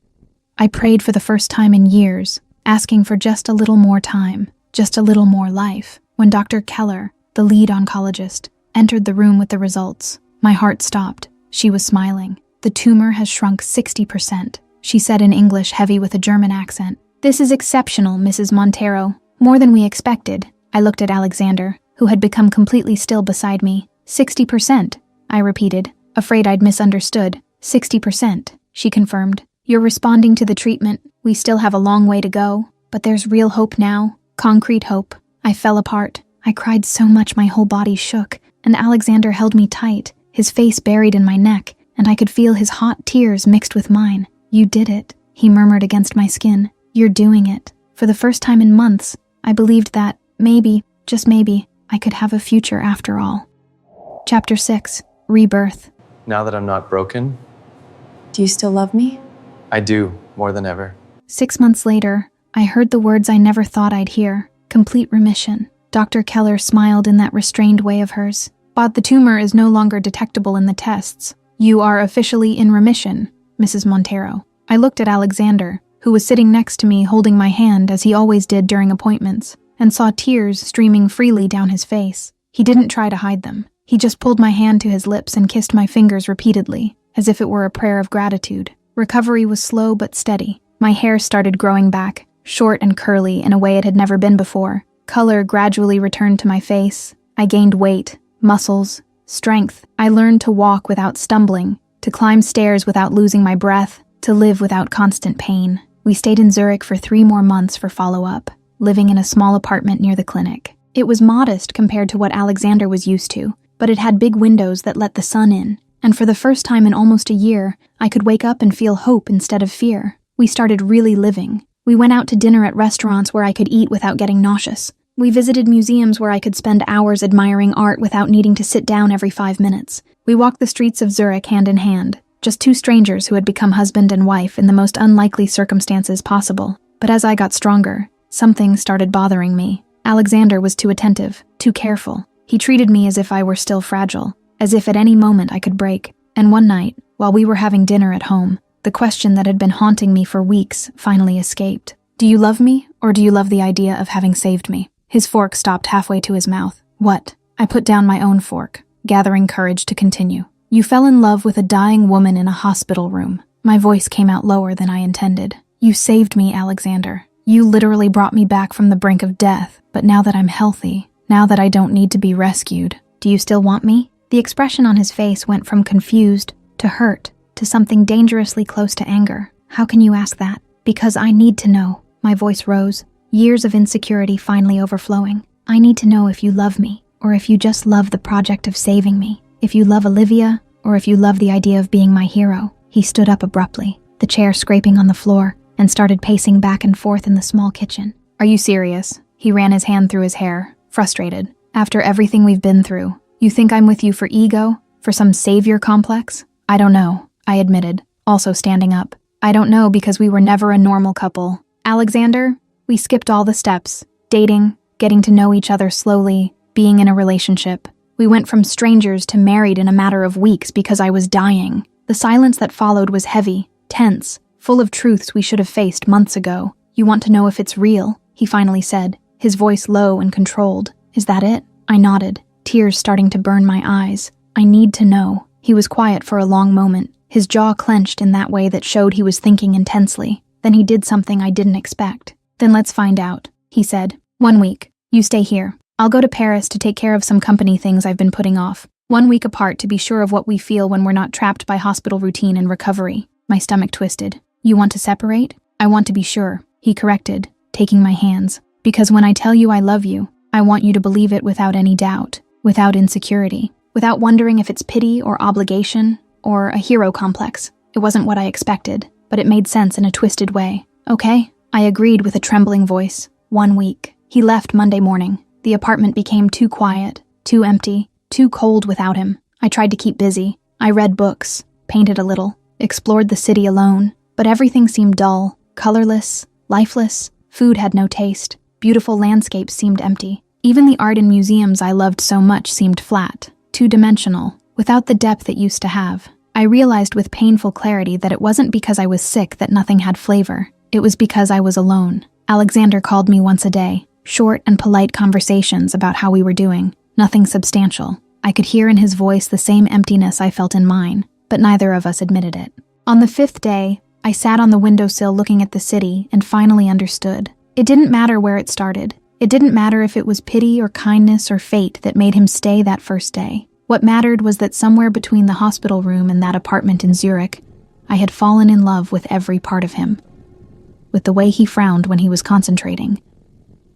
I prayed for the first time in years, asking for just a little more time, just a little more life. When Dr. Keller, the lead oncologist, entered the room with the results, my heart stopped. She was smiling. "The tumor has shrunk 60%, she said in English heavy with a German accent. "This is exceptional, Mrs. Montero. More than we expected." I looked at Alexander, who had become completely still beside me. 60%, I repeated, afraid I'd misunderstood. 60%, she confirmed. "You're responding to the treatment. We still have a long way to go, but there's real hope now. Concrete hope." I fell apart. I cried so much my whole body shook, and Alexander held me tight, his face buried in my neck, and I could feel his hot tears mixed with mine. "You did it," he murmured against my skin. "You're doing it." For the first time in months, I believed that, maybe, just maybe, I could have a future after all. Chapter 6, Rebirth. Now that I'm not broken, Do you still love me? I do, more than ever. 6 months later, I heard the words I never thought I'd hear. Complete remission. Dr. Keller smiled in that restrained way of hers. "But the tumor is no longer detectable in the tests. You are officially in remission, Mrs. Montero." I looked at Alexander, who was sitting next to me holding my hand as he always did during appointments, and saw tears streaming freely down his face. He didn't try to hide them. He just pulled my hand to his lips and kissed my fingers repeatedly, as if it were a prayer of gratitude. Recovery was slow but steady. My hair started growing back, short and curly in a way it had never been before. Color gradually returned to my face. I gained weight, muscles, strength. I learned to walk without stumbling, to climb stairs without losing my breath, to live without constant pain. We stayed in Zurich for 3 more months for follow-up, living in a small apartment near the clinic. It was modest compared to what Alexander was used to, but it had big windows that let the sun in, and for the first time in almost a year, I could wake up and feel hope instead of fear. We started really living. We went out to dinner at restaurants where I could eat without getting nauseous. We visited museums where I could spend hours admiring art without needing to sit down every 5 minutes. We walked the streets of Zurich hand in hand, just two strangers who had become husband and wife in the most unlikely circumstances possible. But as I got stronger, something started bothering me. Alexander was too attentive, too careful. He treated me as if I were still fragile, as if at any moment I could break. And one night, while we were having dinner at home, the question that had been haunting me for weeks finally escaped. Do you love me, or do you love the idea of having saved me? His fork stopped halfway to his mouth. What? I put down my own fork, gathering courage to continue. You fell in love with a dying woman in a hospital room. My voice came out lower than I intended. You saved me, Alexander. You literally brought me back from the brink of death, but now that I'm healthy, now that I don't need to be rescued, do you still want me? The expression on his face went from confused to hurt to something dangerously close to anger. How can you ask that? Because I need to know. My voice rose, years of insecurity finally overflowing. I need to know if you love me, or if you just love the project of saving me. If you love Olivia, or if you love the idea of being my hero. He stood up abruptly, the chair scraping on the floor, and started pacing back and forth in the small kitchen. Are you serious? He ran his hand through his hair, frustrated. After everything we've been through, you think I'm with you for ego? For some savior complex? I don't know, I admitted, also standing up. I don't know because we were never a normal couple. Alexander, we skipped all the steps. Dating, getting to know each other slowly, being in a relationship. We went from strangers to married in a matter of weeks because I was dying. The silence that followed was heavy, tense, full of truths we should have faced months ago. You want to know if it's real? He finally said, his voice low and controlled. Is that it? I nodded, tears starting to burn my eyes. I need to know. He was quiet for a long moment, his jaw clenched in that way that showed he was thinking intensely. Then he did something I didn't expect. Then let's find out, he said. 1 week. You stay here. I'll go to Paris to take care of some company things I've been putting off. 1 week apart to be sure of what we feel when we're not trapped by hospital routine and recovery. My stomach twisted. You want to separate? I want to be sure, he corrected, taking my hands. Because when I tell you I love you, I want you to believe it without any doubt, without insecurity, without wondering if it's pity or obligation or a hero complex. It wasn't what I expected, but it made sense in a twisted way. Okay, I agreed with a trembling voice. 1 week. He left Monday morning. The apartment became too quiet, too empty, too cold without him. I tried to keep busy. I read books, painted a little, explored the city alone, but everything seemed dull, colorless, lifeless. Food had no taste. Beautiful landscapes seemed empty. Even the art in museums I loved so much seemed flat, two-dimensional, without the depth it used to have. I realized with painful clarity that it wasn't because I was sick that nothing had flavor. It was because I was alone. Alexander called me once a day. Short and polite conversations about how we were doing. Nothing substantial. I could hear in his voice the same emptiness I felt in mine, but neither of us admitted it. On the 5th day, I sat on the windowsill looking at the city and finally understood. It didn't matter where it started. It didn't matter if it was pity or kindness or fate that made him stay that first day. What mattered was that somewhere between the hospital room and that apartment in Zurich, I had fallen in love with every part of him. With the way he frowned when he was concentrating.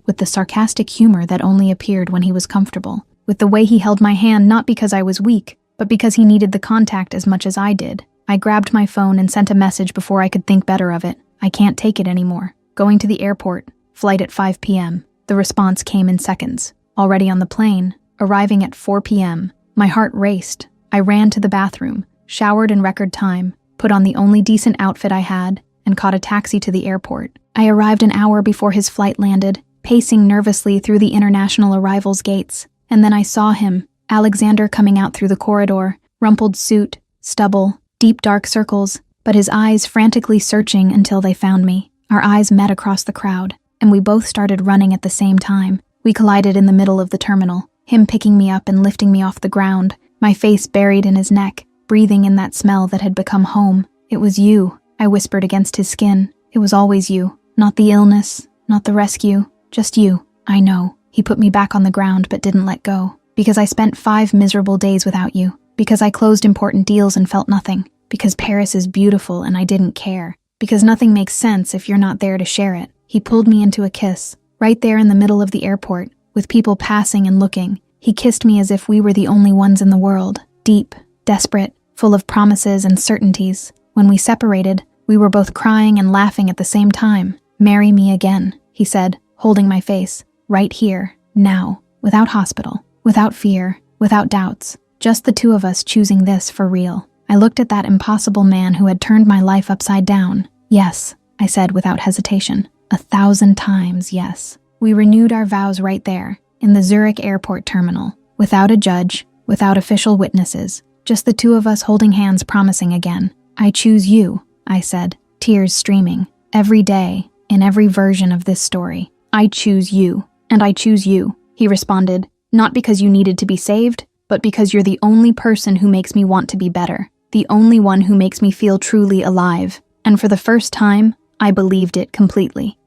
With the sarcastic humor that only appeared when he was comfortable. With the way he held my hand not because I was weak, but because he needed the contact as much as I did. I grabbed my phone and sent a message before I could think better of it. I can't take it anymore. Going to the airport. Flight at 5 p.m. The response came in seconds. Already on the plane. Arriving at 4 p.m. My heart raced. I ran to the bathroom, showered in record time, put on the only decent outfit I had, and caught a taxi to the airport. I arrived an hour before his flight landed, pacing nervously through the international arrivals gates. And then I saw him, Alexander, coming out through the corridor, rumpled suit, stubble, deep dark circles, but his eyes frantically searching until they found me. Our eyes met across the crowd, and we both started running at the same time. We collided in the middle of the terminal, him picking me up and lifting me off the ground, my face buried in his neck, breathing in that smell that had become home. It was you, I whispered against his skin. It was always you. Not the illness, not the rescue, just you. I know. He put me back on the ground but didn't let go. Because I spent 5 miserable days without you. Because I closed important deals and felt nothing. Because Paris is beautiful and I didn't care. Because nothing makes sense if you're not there to share it. He pulled me into a kiss, right there in the middle of the airport, with people passing and looking. He kissed me as if we were the only ones in the world. Deep, desperate, full of promises and certainties. When we separated, we were both crying and laughing at the same time. Marry me again, he said, holding my face. Right here, now, without hospital, without fear, without doubts. Just the two of us choosing this for real. I looked at that impossible man who had turned my life upside down. Yes, I said without hesitation. 1,000 times yes. We renewed our vows right there, in the Zurich airport terminal, without a judge, without official witnesses, just the two of us holding hands promising again. I choose you, I said, tears streaming. Every day, in every version of this story, I choose you, and I choose you, he responded, not because you needed to be saved, but because you're the only person who makes me want to be better, the only one who makes me feel truly alive. And for the first time, I believed it completely.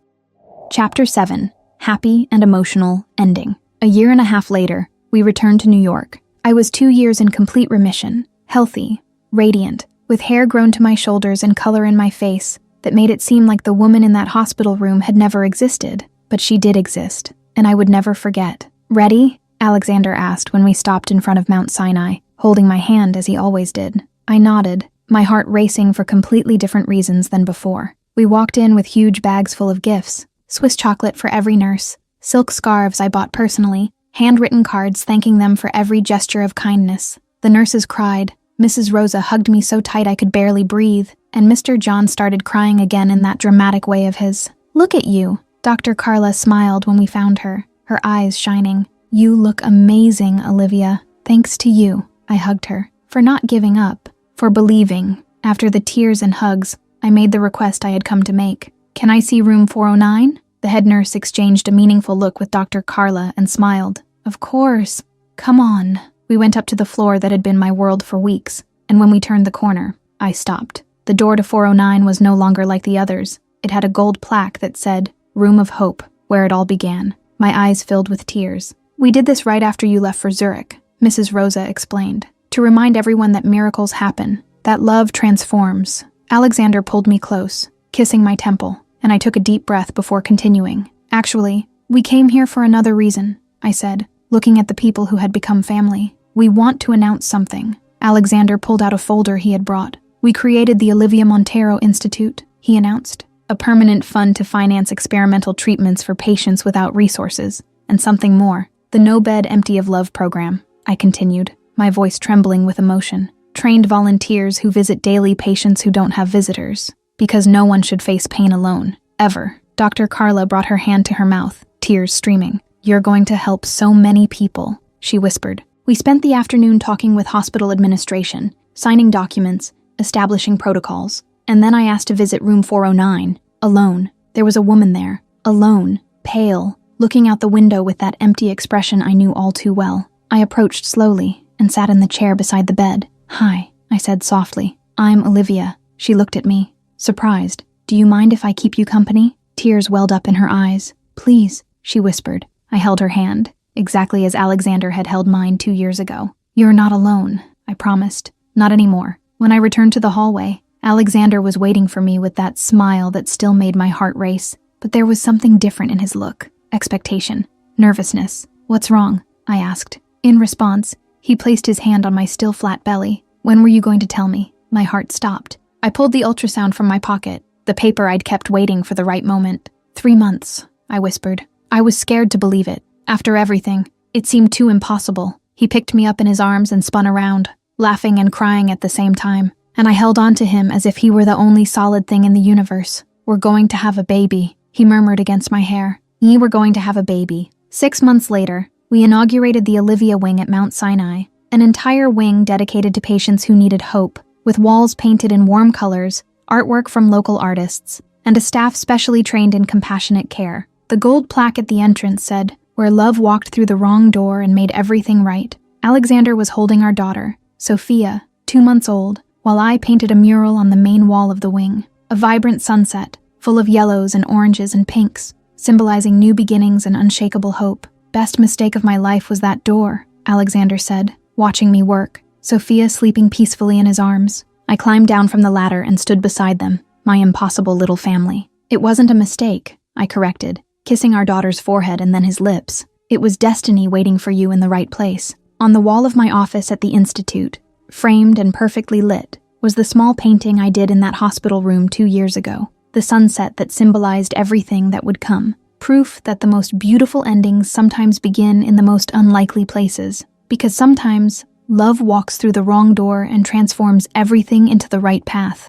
Chapter 7. Happy and Emotional Ending. A year and a half later, we returned to New York. I was 2 years in complete remission, healthy, radiant, with hair grown to my shoulders and color in my face that made it seem like the woman in that hospital room had never existed. But she did exist, and I would never forget. Ready? Alexander asked when we stopped in front of Mount Sinai, holding my hand as he always did. I nodded, my heart racing for completely different reasons than before. We walked in with huge bags full of gifts. Swiss chocolate for every nurse, silk scarves I bought personally, handwritten cards thanking them for every gesture of kindness. The nurses cried, Mrs. Rosa hugged me so tight I could barely breathe, and Mr. John started crying again in that dramatic way of his. Look at you, Dr. Carla smiled when we found her, her eyes shining. You look amazing, Olivia. Thanks to you, I hugged her, for not giving up, for believing. After the tears and hugs, I made the request I had come to make. Can I see room 409? The head nurse exchanged a meaningful look with Dr. Carla and smiled. Of course. Come on. We went up to the floor that had been my world for weeks, and when we turned the corner, I stopped. The door to 409 was no longer like the others. It had a gold plaque that said, Room of Hope, where it all began. My eyes filled with tears. We did this right after you left for Zurich, Mrs. Rosa explained, to remind everyone that miracles happen, that love transforms. Alexander pulled me close, kissing my temple, and I took a deep breath before continuing. Actually, we came here for another reason, I said, looking at the people who had become family. We want to announce something. Alexander pulled out a folder he had brought. We created the Olivia Montero Institute, he announced, a permanent fund to finance experimental treatments for patients without resources, and something more, the No Bed Empty of Love program, I continued, my voice trembling with emotion. Trained volunteers who visit daily patients who don't have visitors. Because no one should face pain alone, ever. Dr. Carla brought her hand to her mouth, tears streaming. You're going to help so many people, she whispered. We spent the afternoon talking with hospital administration, signing documents, establishing protocols, and then I asked to visit room 409, alone. There was a woman there, alone, pale, looking out the window with that empty expression I knew all too well. I approached slowly and sat in the chair beside the bed. Hi, I said softly. I'm Olivia. She looked at me, surprised. Do you mind if I keep you company? Tears welled up in her eyes. Please, she whispered. I held her hand, exactly as Alexander had held mine 2 years ago. You're not alone, I promised. Not anymore. When I returned to the hallway, Alexander was waiting for me with that smile that still made my heart race. But there was something different in his look. Expectation. Nervousness. What's wrong? I asked. In response, he placed his hand on my still flat belly. When were you going to tell me? My heart stopped. I pulled the ultrasound from my pocket, the paper I'd kept waiting for the right moment. 3 months, I whispered. I was scared to believe it. After everything, it seemed too impossible. He picked me up in his arms and spun around, laughing and crying at the same time, and I held on to him as if he were the only solid thing in the universe. We're going to have a baby, he murmured against my hair. We were going to have a baby. 6 months later, we inaugurated the Olivia Wing at Mount Sinai, an entire wing dedicated to patients who needed hope, with walls painted in warm colors, artwork from local artists, and a staff specially trained in compassionate care. The gold plaque at the entrance said, Where love walked through the wrong door and made everything right. Alexander was holding our daughter, Sophia, 2 months old, while I painted a mural on the main wall of the wing. A vibrant sunset, full of yellows and oranges and pinks, symbolizing new beginnings and unshakable hope. Best mistake of my life was that door, Alexander said, watching me work, Sophia sleeping peacefully in his arms. I climbed down from the ladder and stood beside them, my impossible little family. It wasn't a mistake, I corrected, kissing our daughter's forehead and then his lips. It was destiny waiting for you in the right place. On the wall of my office at the Institute, framed and perfectly lit, was the small painting I did in that hospital room 2 years ago. the sunset that symbolized everything that would come. Proof that the most beautiful endings sometimes begin in the most unlikely places, because sometimes love walks through the wrong door and transforms everything into the right path.